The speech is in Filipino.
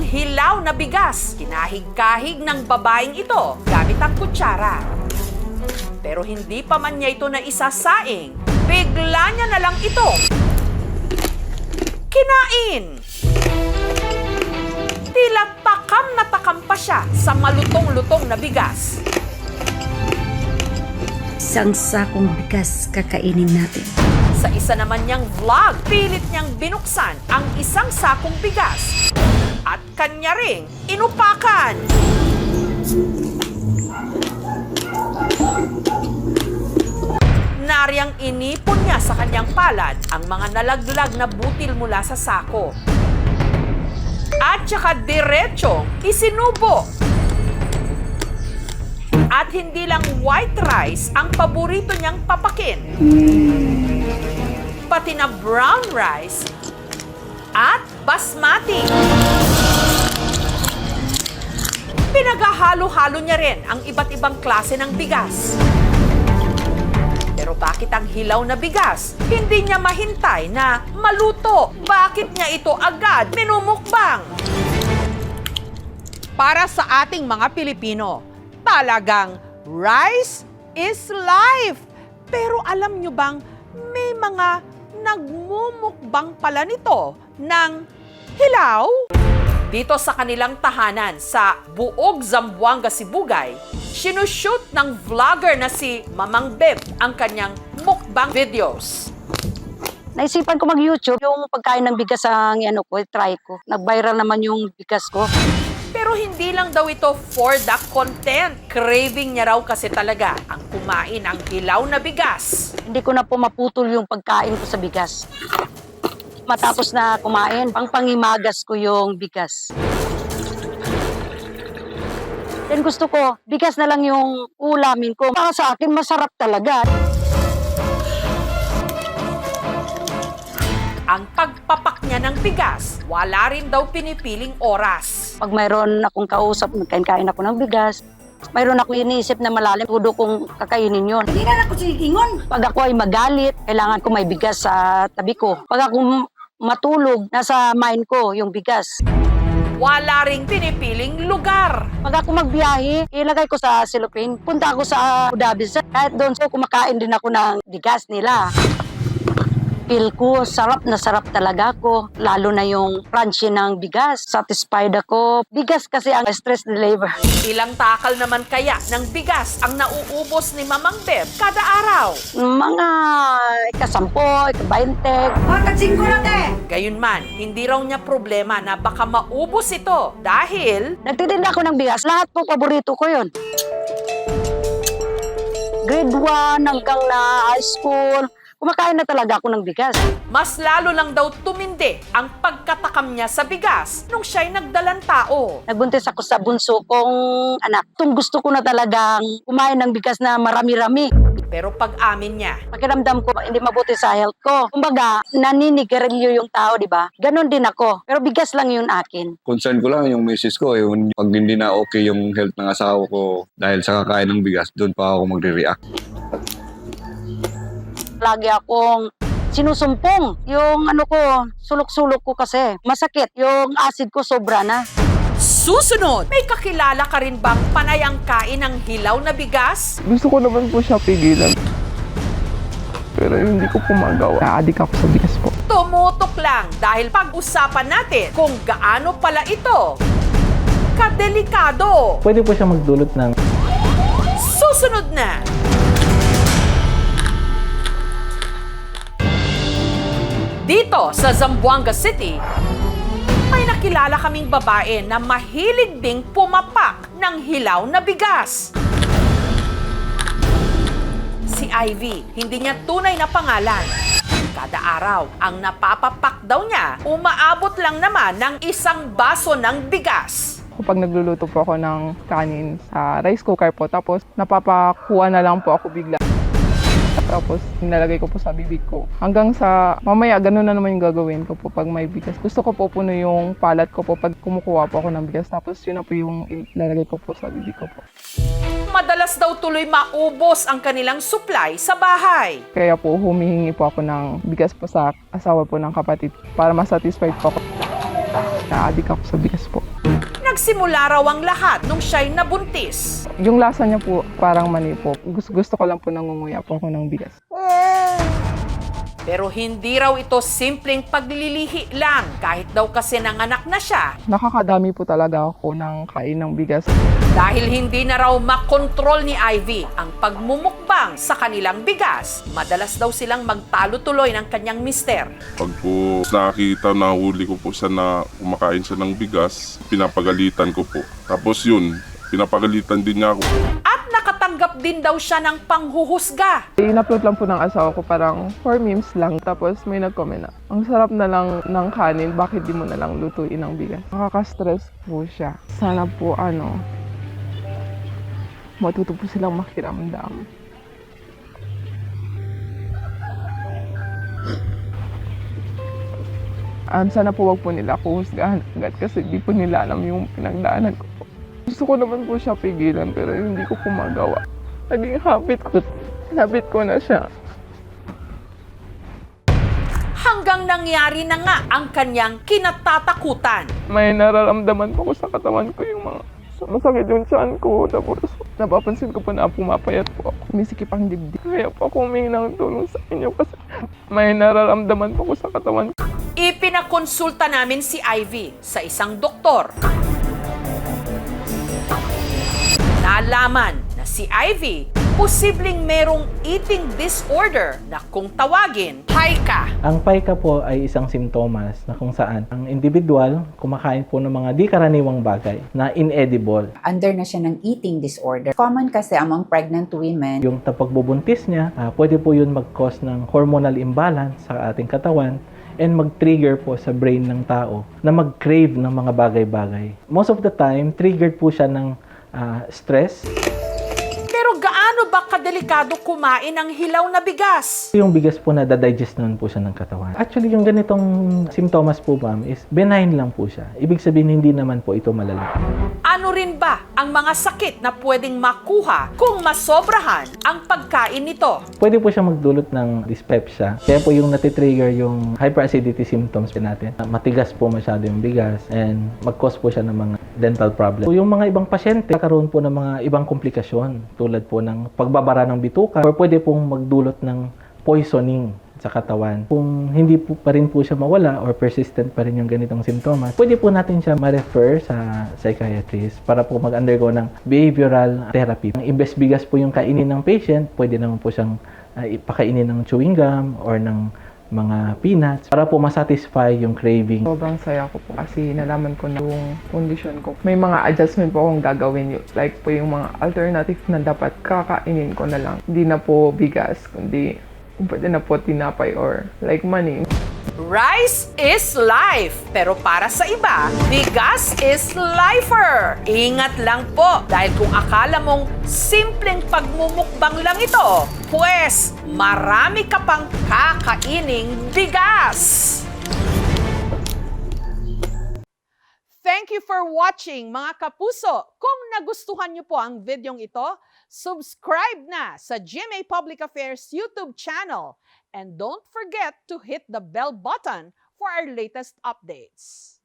Itong hilaw na bigas, kinahig-kahig ng babaeng ito gamit ang kutsara. Pero hindi pa man niya ito na isasaing, bigla niya na lang itong kinain. Tila takam na takam pa siya sa malutong-lutong na bigas. Isang sakong bigas kakainin natin. Sa isa naman niyang vlog, pilit niyang binuksan ang isang sakong bigas at kanya ring inupakan. Nariyang inipon niya sa kanyang palad ang mga nalaglag na butil mula sa sako. At saka diretsong isinubo. At hindi lang white rice ang paborito niyang papakin. Pati na brown rice at basmati. Pinaghahalo-halo niya rin ang iba't ibang klase ng bigas. Pero bakit ang hilaw na bigas hindi niya mahintay na maluto? Bakit niya ito agad minumukbang? Para sa ating mga Pilipino, talagang rice is life. Pero alam niyo bang may mga nagmumukbang pala nito ng hilaw? Dito sa kanilang tahanan sa Buog, Zamboanga, Sibugay, sinushoot ng vlogger na si Mamang Beb ang kanyang mukbang videos. Naisipan ko mag-YouTube yung pagkain ng bigas ang try ko. Nag-viral naman yung bigas ko. Pero hindi lang daw ito for the content. Craving niya raw kasi talaga ang kumain ng hilaw na bigas. Hindi ko na po maputol yung pagkain ko sa bigas. Matapos na kumain, pangpangimagas ko yung bigas. Then gusto ko, bigas na lang yung ulamin ko. Para sa akin, masarap talaga. Ang pagpapak niya ng bigas, wala rin daw pinipiling oras. Pag mayroon akong kausap, kain ako ng bigas. Mayroon akong iniisip na malalim, tudo kong kakainin yun. Hindi na ako sigingon. Pag ako ay magalit, kailangan ko may bigas sa tabi ko. Pag ako matulog, nasa mind ko yung bigas. Wala ring pinipiling lugar. Pag ako magbiyahe, ilagay ko sa cellophane. Punta ako sa Abu Dhabi. Kahit doon, so kumakain din ako ng bigas nila. Feel ko, sarap na sarap talaga ako. Lalo na yung crunchy ng bigas. Satisfied ako. Bigas kasi ang stress reliever. Ilang takal naman kaya ng bigas ang nauubos ni Mamang Beb kada araw? Mga ika-10, ika-20. Katsingko na te! Gayunman, hindi raw niya problema na baka maubos ito dahil Nagtitinda ako ng bigas. Lahat po paborito ko yun. Grade 1 hanggang na high school. Kumakain na talaga ako ng bigas. mas lalo lang daw tumindi ang pagkatakam niya sa bigas nung siya'y nagdalang tao. Nagbuntis ako sa bunso kong anak. Tung gusto ko na talagang kumain ng bigas na marami-rami. Pero pag-amin niya, Pakiramdam ko hindi mabuti sa health ko. Kumbaga, naninigarilyo yung tao, di ba? Ganon din ako. Pero bigas lang yun akin. Concern ko lang yung misis ko, yung pag hindi na okay yung health ng asawa ko dahil sa kakain ng bigas, doon pa ako magre-react. Lagi akong sinusumpong. Yung sulok-sulok ko kasi. Masakit. Yung acid ko sobra na. susunod, may kakilala ka rin bang panay ang kain ng hilaw na bigas? Gusto ko naman po siya pigilan. Pero hindi ko po magawa. Na-addict ako sa bigas po. Tumutok lang dahil pag-usapan natin kung gaano pala ito kadelikado. Pwede po siya magdulot ng Susunod na! Dito sa Zamboanga City, may nakilala kaming babae na mahilig ding pumapak ng hilaw na bigas. Si Ivy, hindi niya tunay na pangalan. Kada araw, ang napapapak daw niya, umaabot lang naman ng 1 baso ng bigas. Kapag nagluluto po ako ng kanin sa rice cooker po, tapos napapakuha na lang po ako bigla. Tapos nilalagay ko po sa bibig ko. Hanggang sa mamaya, ganun na naman yung gagawin ko po pag may bigas. Gusto ko po puno yung palat ko po pag kumukuha po ako ng bigas. Tapos yun na po yung ilalagay ko po sa bibig ko po. Madalas daw tuloy maubos ang kanilang supply sa bahay. Kaya po humihingi po ako ng bigas po sa asawa po ng kapatid para masatisfied po ako. Na-addict ako sa bigas po. Nagsimula raw ang lahat nung siya'y nabuntis. Yung lasa niya po, parang mani po. Gusto ko lang po nangunguya po ako ng bigas. Pero hindi raw ito simpleng paglilihi lang kahit daw kasi nanganak na siya. Nakakadami po talaga ako ng kain ng bigas. Dahil hindi na raw makontrol ni Ivy ang pagmumukbang sa kanilang bigas, madalas daw silang magtalo tuloy ng kanyang mister. Pag po nakakita, nahuli ko po siya na kumakain siya ng bigas, pinapagalitan ko po. Tapos yun, pinapagalitan din niya ako. At nakatanggap din daw siya ng panghuhusga. In-upload lang po ng asawa ko parang 4 memes lang. Tapos may nag-comment na, ang sarap na lang ng kanin, bakit di mo na lang lutuin ang bigas? Nakaka-stress po siya. Sana po matuto po silang makiramdam. Sana po wag po nila ako husgahan agad kasi di po nila alam yung pinagdaanan ko po. Gusto ko naman po siya pigilan pero hindi ko po magawa. Naging habit ko na siya. Hanggang nangyari na nga ang kanyang kinatatakutan. May nararamdaman po ko sa katawan ko yung mga masakit yung tiyan ko. Tapos napapansin ko po na pumapayat po ako. Umisikip ang dibdib. Kaya po ako humingi ng tulong sa inyo kasi may nararamdaman po ko sa katawan ko. Ipinakonsulta namin si Ivy sa isang doktor. Nalaman na si Ivy posibleng merong eating disorder na kung tawagin, pica. Ang pica po ay isang simptomas na kung saan ang individual kumakain po ng mga di karaniwang bagay na inedible. Under na siya ng eating disorder. Common kasi among pregnant women. Yung pagbubuntis niya, pwede po yun mag-cause ng hormonal imbalance sa ating katawan and mag-trigger po sa brain ng tao na mag-crave ng mga bagay-bagay. Most of the time, triggered po siya ng stress. Pero gaano ba kadelikado kumain ng hilaw na bigas? Yung bigas po na dadigest naman po siya ng katawan. Actually, yung ganitong simptomas po, ma'am, is benign lang po siya. Ibig sabihin, hindi naman po ito malala. Ano rin ba ang mga sakit na pwedeng makuha kung masobrahan ang pagkain nito? Pwede po siya magdulot ng dyspepsia. Kaya po yung natitrigger yung hyperacidity symptoms po natin. Matigas po masyado yung bigas and mag-cause po siya ng mga dental problem. So, yung mga ibang pasyente, nakaroon po ng mga ibang komplikasyon tulad po ng pagbabara ng bituka or pwede pong magdulot ng poisoning sa katawan. Kung hindi po pa rin po siya mawala or persistent pa rin yung ganitong simptomas, pwede po natin siya ma-refer sa psychiatrist para po mag-undergo ng behavioral therapy. Imbes bigas po yung kainin ng patient, pwede naman po siyang ipakainin ng chewing gum or ng mga peanuts para po masatisfy yung craving. Sobrang saya ko po kasi nalaman ko na yung condition ko. May mga adjustment po akong gagawin yun. Like po yung mga alternative na dapat kakainin ko na lang. Hindi na po bigas, kundi pwede na po tinapay or like money. Rice is life, pero para sa iba, bigas is lifer. Ingat lang po, dahil kung akala mong simpleng pagmumukbang lang ito, pues marami ka pang kakaining bigas. Thank you for watching, mga kapuso. Kung nagustuhan niyo po ang videong ito, subscribe na sa GMA Public Affairs YouTube channel. And don't forget to hit the bell button for our latest updates.